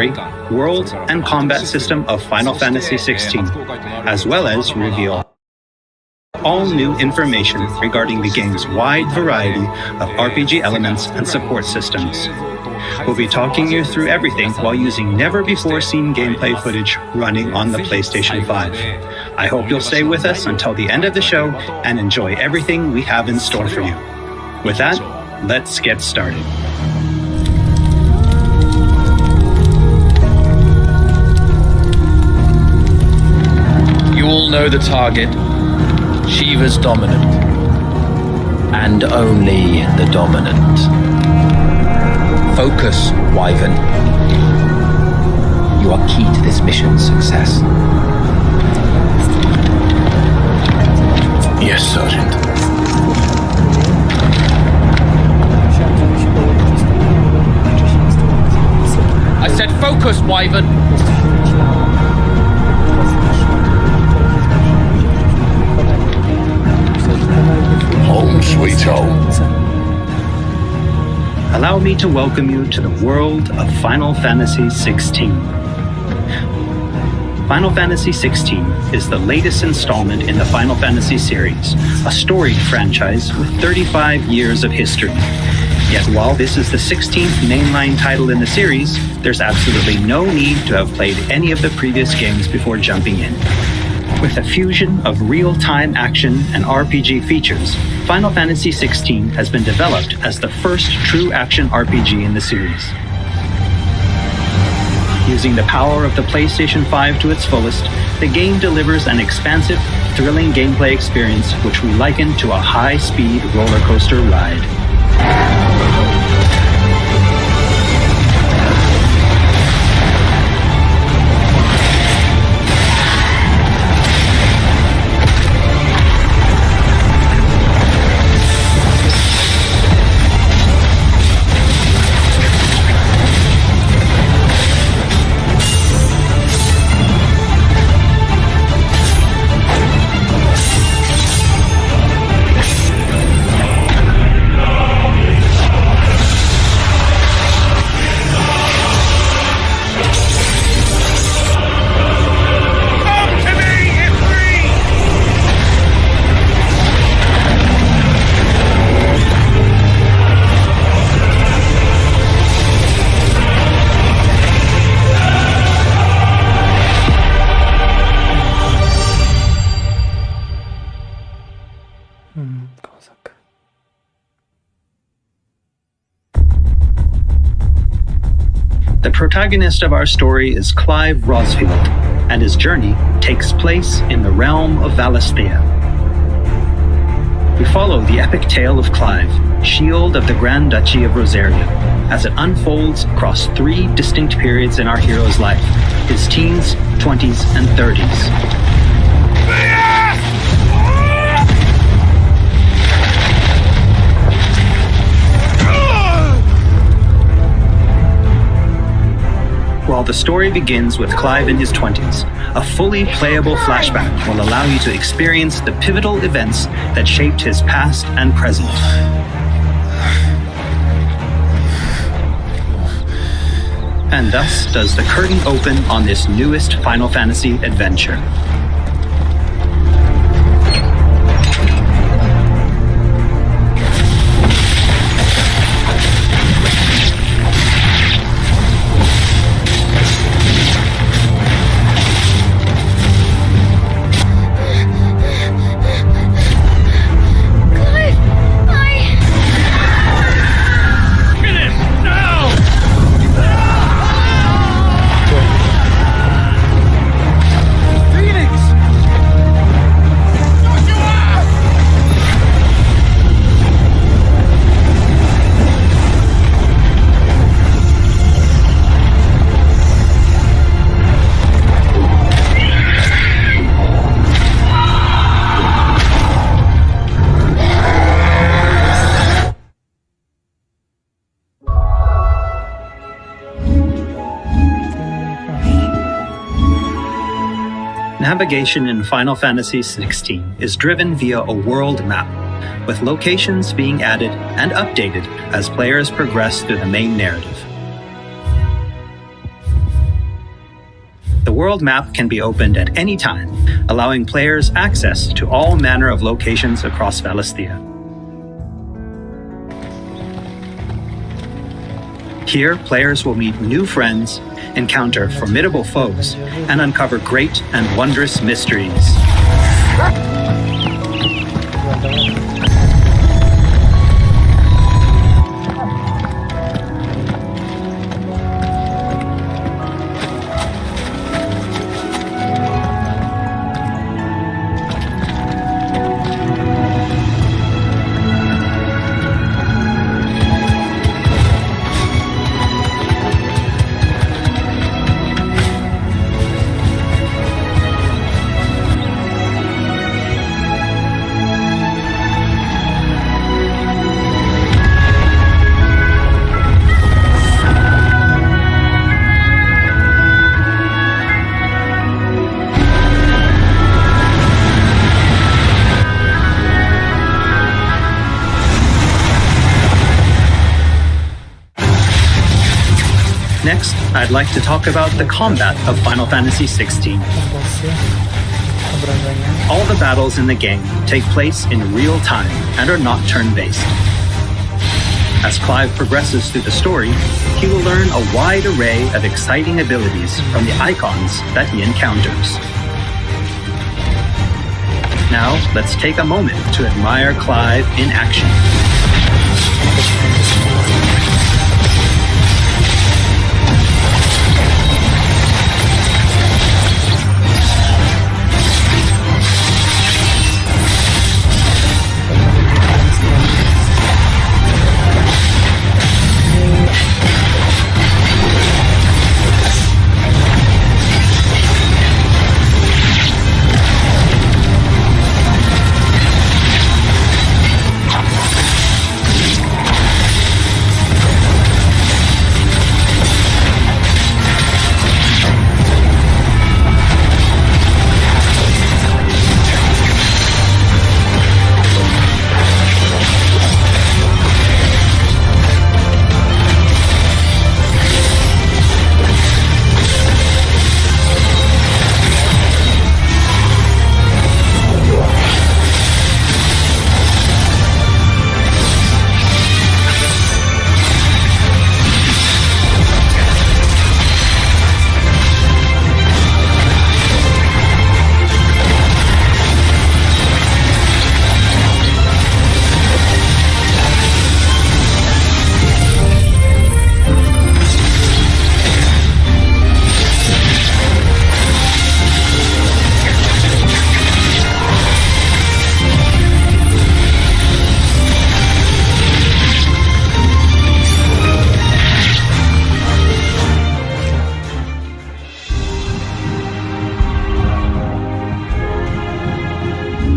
story, world, and combat system of Final Fantasy XVI, as well as reveal all new information regarding the game's wide variety of RPG elements and support systems. We'll be talking you through everything while using never-before-seen gameplay footage running on the PlayStation 5. I hope you'll stay with us until the end of the show and enjoy everything we have in store for you. With that, let's get started. You all know the target. Shiva's dominant. And only the dominant. Focus, Wyvern. You are key to this mission's success. Yes, Sergeant. I said focus, Wyvern. Home sweet home. Allow me to welcome you to the world of Final Fantasy XVI. Final Fantasy XVI is the latest installment in the Final Fantasy series, a storied franchise with 35 years of history. Yet while this is the 16th mainline title in the series, there's absolutely no need to have played any of the previous games before jumping in. With a fusion of real-time action and RPG features, Final Fantasy XVI has been developed as the first true action RPG in the series. Using the power of the PlayStation 5 to its fullest, the game delivers an expansive, thrilling gameplay experience which we liken to a high-speed roller coaster ride. The protagonist of our story is Clive Rosfield, and his journey takes place in the realm of Valisthea. We follow the epic tale of Clive, Shield of the Grand Duchy of Rosaria, as it unfolds across 3 distinct periods in our hero's life, his teens, 20s, and 30s. While the story begins with Clive in his 20s, a fully playable flashback will allow you to experience the pivotal events that shaped his past and present. And thus does the curtain open on this newest Final Fantasy adventure. Navigation in Final Fantasy XVI is driven via a world map, with locations being added and updated as players progress through the main narrative. world map can be opened at any time, allowing players access to all manner of locations across Valisthea. Here, players will meet new friends, encounter formidable foes, and uncover great and wondrous mysteries. Next, I'd like to talk about the combat of Final Fantasy XVI. All the battles in the game take place in real time and are not turn-based. As Clive progresses through the story, he will learn a wide array of exciting abilities from the Eikons that he encounters. Now, let's take a moment to admire Clive in action.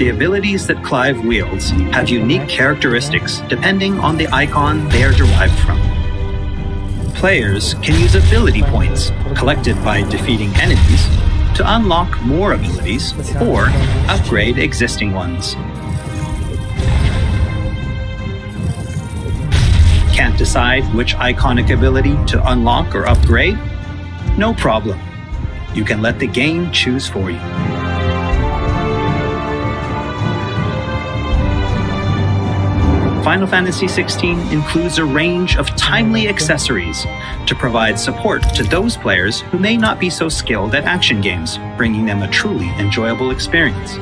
The abilities that Clive wields have unique characteristics depending on the icon they are derived from. Players can use ability points collected by defeating enemies to unlock more abilities or upgrade existing ones. Can't decide which iconic ability to unlock or upgrade? No problem. You can let the game choose for you. Final Fantasy XVI includes a range of timely accessories to provide support to those players who may not be so skilled at action games, bringing them a truly enjoyable experience.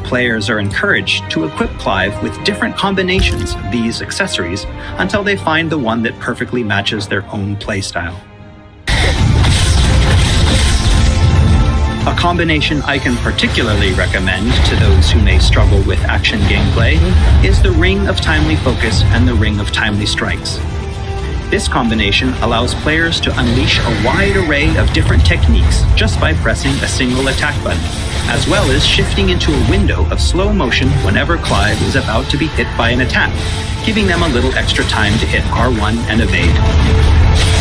Players are encouraged to equip Clive with different combinations of these accessories until they find the one that perfectly matches their own playstyle. A combination I can particularly recommend to those who may struggle with action gameplay is the Ring of Timely Focus and the Ring of Timely Strikes. This combination allows players to unleash a wide array of different techniques just by pressing a single attack button, as well as shifting into a window of slow motion whenever Clive is about to be hit by an attack, giving them a little extra time to hit R1 and evade.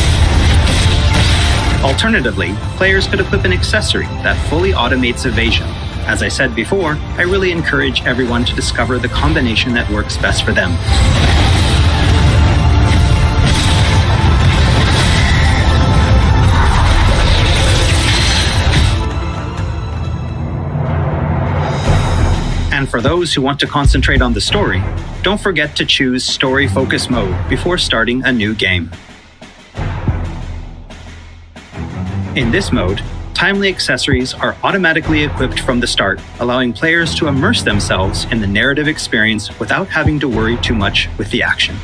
Alternatively, players could equip an accessory that fully automates evasion. As I said before, I really encourage everyone to discover the combination that works best for them. And for those who want to concentrate on the story, don't forget to choose Story Focus Mode before starting a new game. In this mode, timely accessories are automatically equipped from the start, allowing players to immerse themselves in the narrative experience without having to worry too much with the action.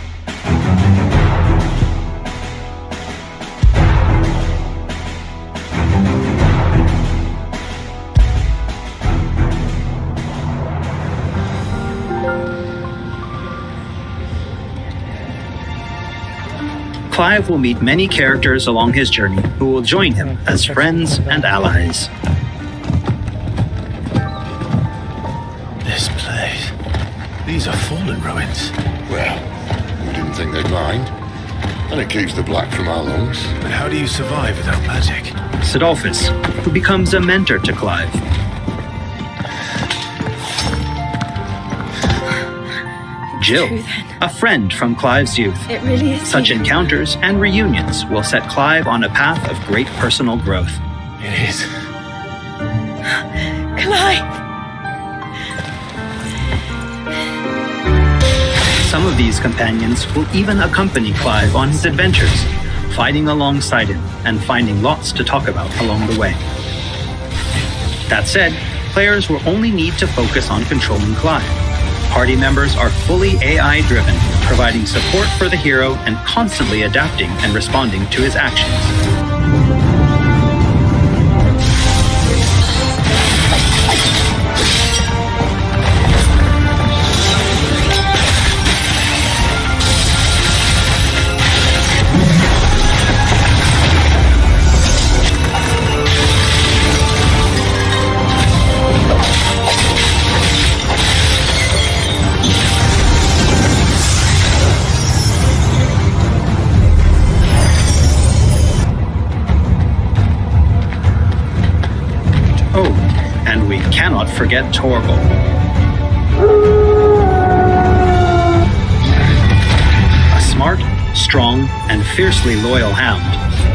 Clive will meet many characters along his journey who will join him as friends and allies. This place. These are fallen ruins. Well, we didn't think they'd mind. And it keeps the black from our lungs. But how do you survive without magic? Sidolphus, who becomes a mentor to Clive. Jill, a friend from Clive's youth. It really is. Such encounters and reunions will set Clive on a path of great personal growth. It is. Clive! Some of these companions will even accompany Clive on his adventures, fighting alongside him and finding lots to talk about along the way. That said, players will only need to focus on controlling Clive. Party members are fully AI-driven, providing support for the hero and constantly adapting and responding to his actions. And we cannot forget Torgal. A smart, strong, and fiercely loyal hound,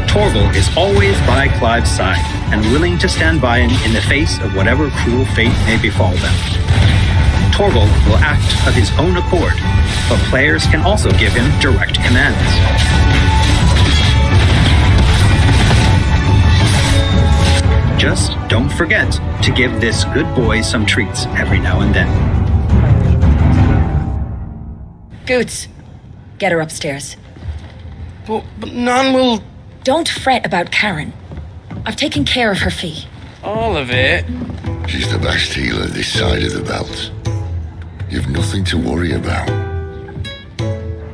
Torgal is always by Clive's side and willing to stand by him in the face of whatever cruel fate may befall them. Torgal will act of his own accord, but players can also give him direct commands. Just don't forget to give this good boy some treats every now and then. Goots, get her upstairs. But none will... Don't fret about Karen. I've taken care of her fee. All of it? She's the best healer this side of the belt. You've nothing to worry about.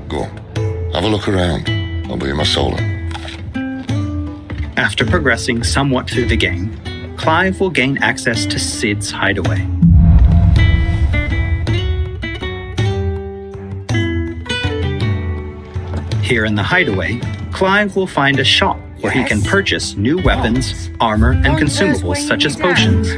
Go on, have a look around. I'll be in my solo. After progressing somewhat through the game, Clive will gain access to Sid's hideaway. Here in the hideaway, Clive will find a shop where he can purchase new weapons, armor, and consumables such as potions.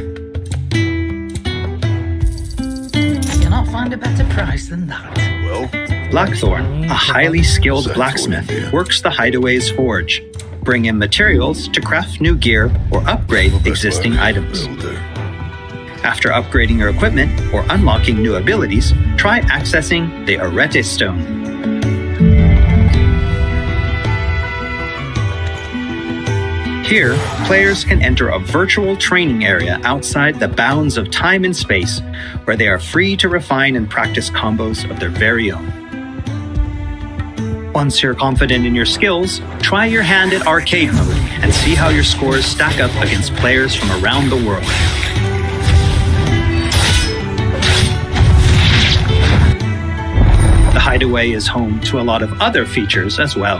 You'll not find a better price than that. Well, Blackthorn, a highly skilled blacksmith, works the hideaway's forge, bring in materials to craft new gear or upgrade existing items. After upgrading your equipment or unlocking new abilities, try accessing the Arete Stone. Here, players can enter a virtual training area outside the bounds of time and space, where they are free to refine and practice combos of their very own. Once you're confident in your skills, try your hand at arcade mode and see how your scores stack up against players from around the world. The hideaway is home to a lot of other features as well.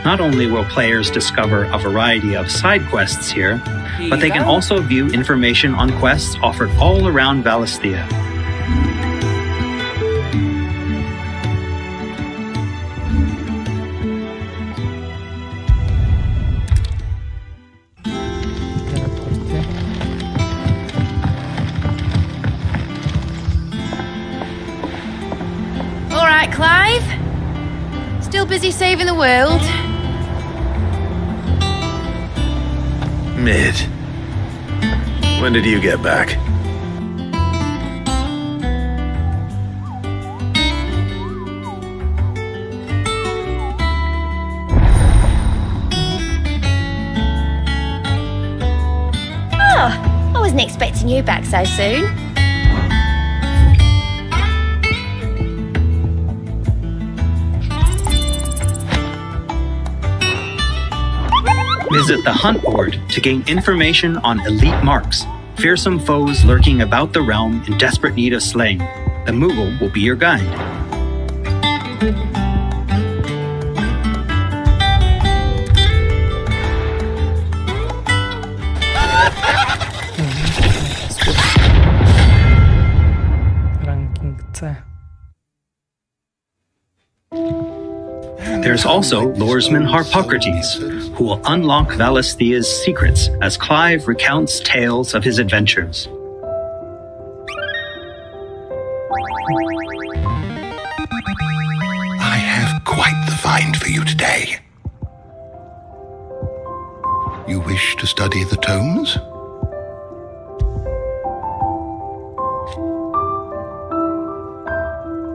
Not only will players discover a variety of side quests here, but they can also view information on quests offered all around Valisthea. All right, Clive. Still still busy saving the world? Mid. When did you get back? I wasn't expecting you back so soon. Visit the hunt board to gain information on elite marks, fearsome foes lurking about the realm in desperate need of slaying. The Moogle will be your guide. Ranking C. There's also Loresman Harpocrates, who will unlock Valisthea's secrets as Clive recounts tales of his adventures. I have quite the find for you today. You wish to study the tomes?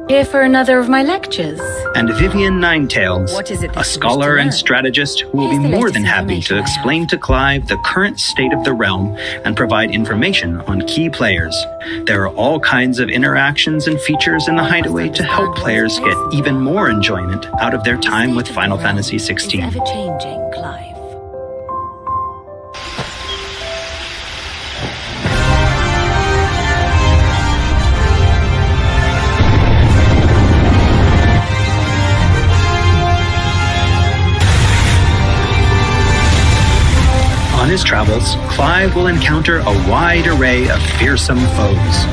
Here for another of my lectures. And Vivian Ninetails, What is it that a you wish scholar to and learn? strategist who will Here's be the more latest than happy to information I explain have. to Clive the current state of the realm and provide information on key players. There are all kinds of interactions and features in the Hideaway to help players get even more enjoyment out of their time with Final Fantasy It's XVI. ever changing, Clive. On his travels, Clive will encounter a wide array of fearsome foes.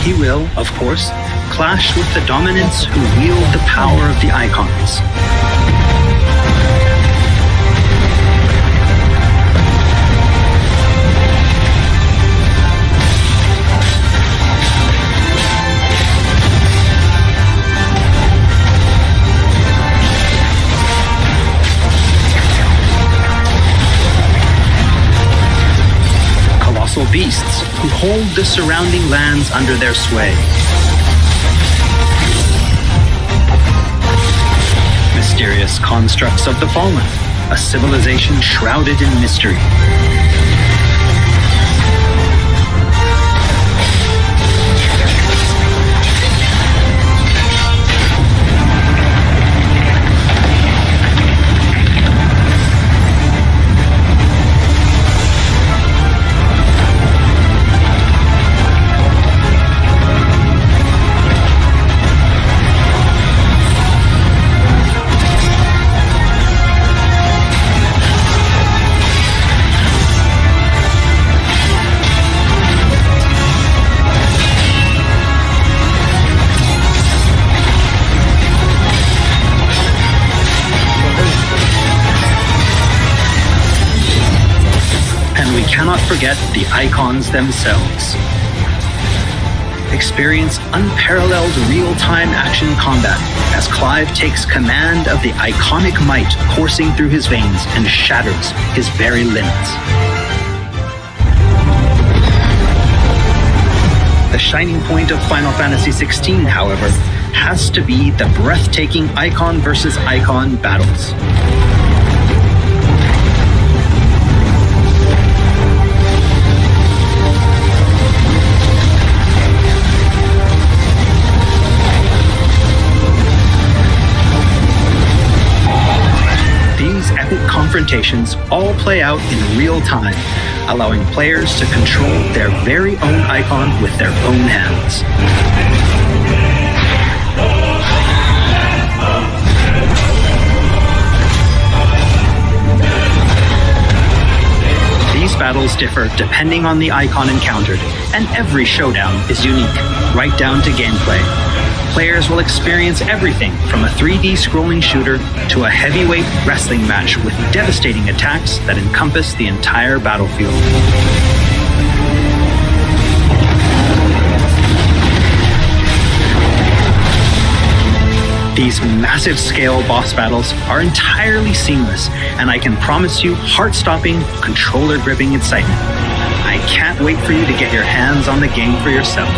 He will, of course, clash with the dominants who wield the power of the Eikons. Colossal beasts who hold the surrounding lands under their sway. Mysterious constructs of the fallen, a civilization shrouded in mystery. Cannot forget the Eikons themselves. Experience unparalleled real-time action combat as Clive takes command of the iconic might coursing through his veins and shatters his very limbs. The shining point of Final Fantasy XVI, however, has to be the breathtaking Eikon versus Eikon battles. These epic confrontations all play out in real time, allowing players to control their very own Eikon with their own hands. These battles differ depending on the Eikon encountered, and every showdown is unique, right down to gameplay. Players will experience everything from a 3D scrolling shooter to a heavyweight wrestling match with devastating attacks that encompass the entire battlefield. These massive scale boss battles are entirely seamless, and I can promise you heart-stopping, controller-gripping excitement. I can't wait for you to get your hands on the game for yourself.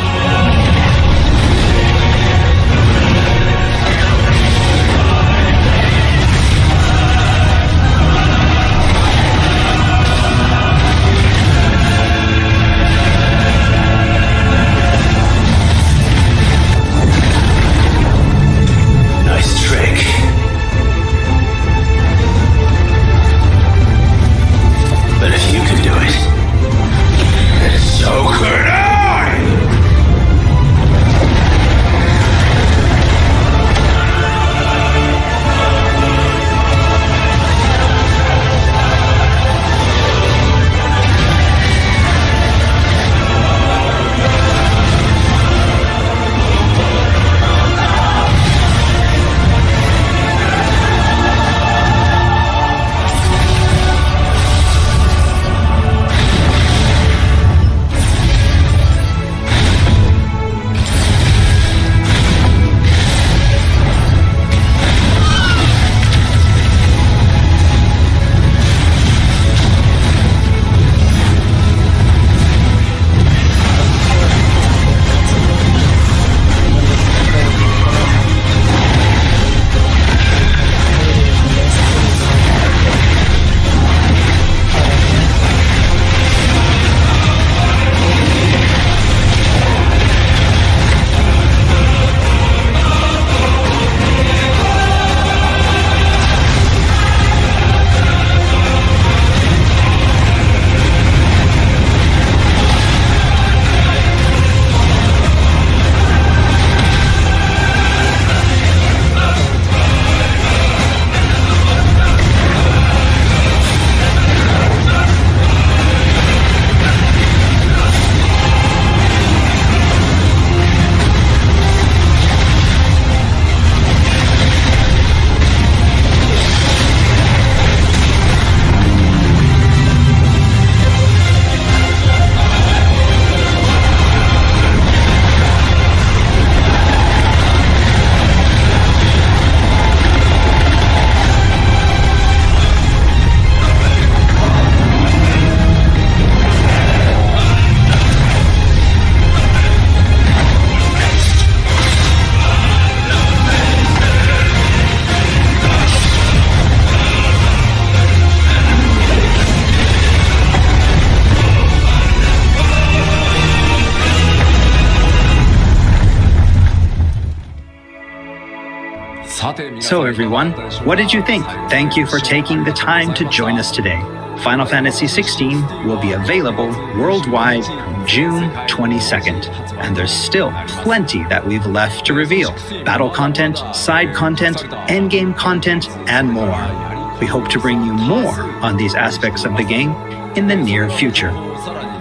So everyone, what did you think? Thank you for taking the time to join us today. Final Fantasy XVI will be available worldwide June 22nd, and there's still plenty that we've left to reveal. Battle content, side content, endgame content, and more. We hope to bring you more on these aspects of the game in the near future.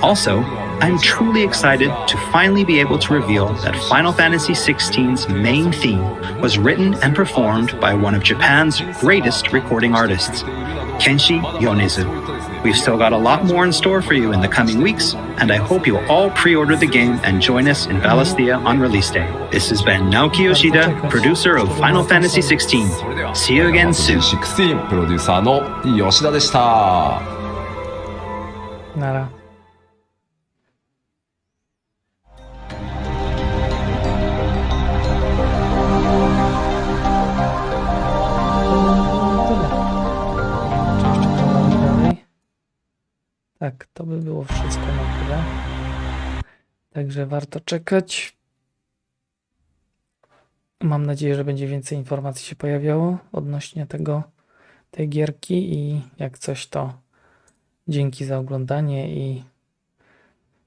Also, I'm truly excited to finally be able to reveal that Final Fantasy XVI's main theme was written and performed by one of Japan's greatest recording artists, Kenshi Yonezu. We've still got a lot more in store for you in the coming weeks, and I hope you'll all pre-order the game and join us in Valisthea on release day. This has been Naoki Yoshida, producer of Final Fantasy XVI. See you again soon. 16プロデューサーの吉田でした。なら。Tak, to by było wszystko na tyle. Także warto czekać. Mam nadzieję, że będzie więcej informacji się pojawiało odnośnie tej gierki i jak coś to dzięki za oglądanie i